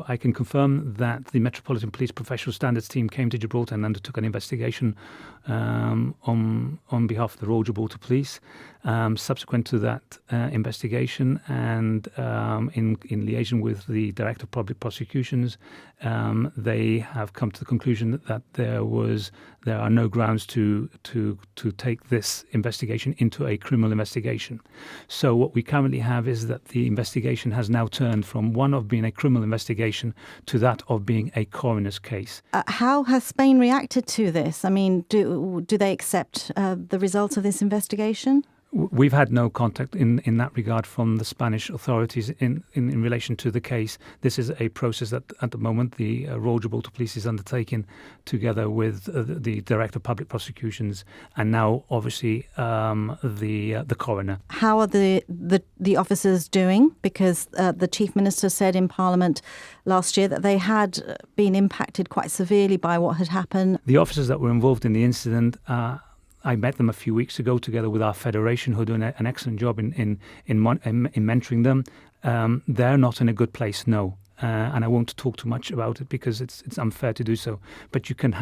I can confirm that the Metropolitan Police Professional Standards team came to Gibraltar and undertook an investigation on behalf of the Royal Gibraltar Police. Subsequent to that investigation and in liaison with the Director of Public Prosecutions, they have come to the conclusion that there are no grounds to take this investigation into a criminal investigation. So what we currently have is that the investigation has now turned from one of being a criminal investigation to that of being a coroner's case. How has Spain reacted to this? I mean, do they accept the results of this investigation? We've had no contact in that regard from the Spanish authorities in relation to the case. This is a process that at the moment the Royal Gibraltar Police is undertaking together with the Director of Public Prosecutions and now obviously the coroner. How are the officers doing? Because the Chief Minister said in Parliament last year that they had been impacted quite severely by what had happened. The officers that were involved in the incident I met them a few weeks ago together with our federation, who are doing an excellent job in mentoring them. They're not in a good place, no. And I won't talk too much about it because it's unfair to do so. But you can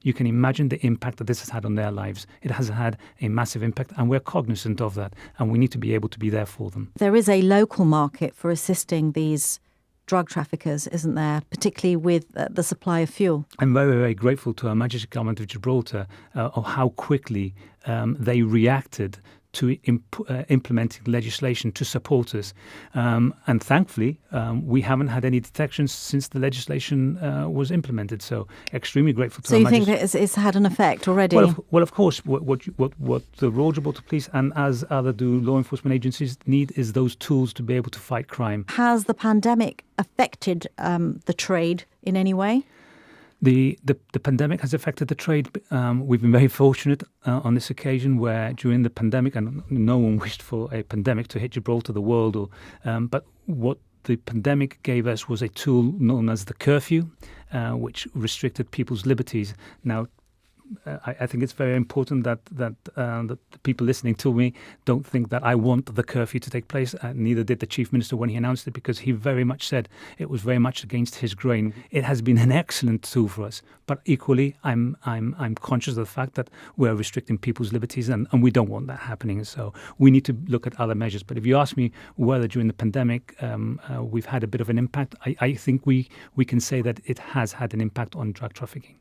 imagine the impact that this has had on their lives. It has had a massive impact, and we're cognizant of that. And we need to be able to be there for them. There is a local market for assisting these drug traffickers, isn't there, particularly with the supply of fuel? I'm very, very grateful to Her Majesty's Government of Gibraltar of how quickly they reacted to implementing legislation to support us. And thankfully, we haven't had any detections since the legislation was implemented. So extremely grateful to So you think that it's had an effect already? Well, of course, what the Royal Gibraltar Police and as other law enforcement agencies need is those tools to be able to fight crime. Has the pandemic affected the trade in any way? The pandemic has affected the trade. We've been very fortunate on this occasion where during the pandemic, and no one wished for a pandemic to hit Gibraltar, the world, but what the pandemic gave us was a tool known as the curfew, which restricted people's liberties. Now, I think it's very important that the people listening to me don't think that I want the curfew to take place. Neither did the Chief Minister when he announced it, because he very much said it was very much against his grain. It has been an excellent tool for us, but equally, I'm conscious of the fact that we're restricting people's liberties, and we don't want that happening. So we need to look at other measures. But if you ask me whether during the pandemic we've had a bit of an impact, I think we can say that it has had an impact on drug trafficking.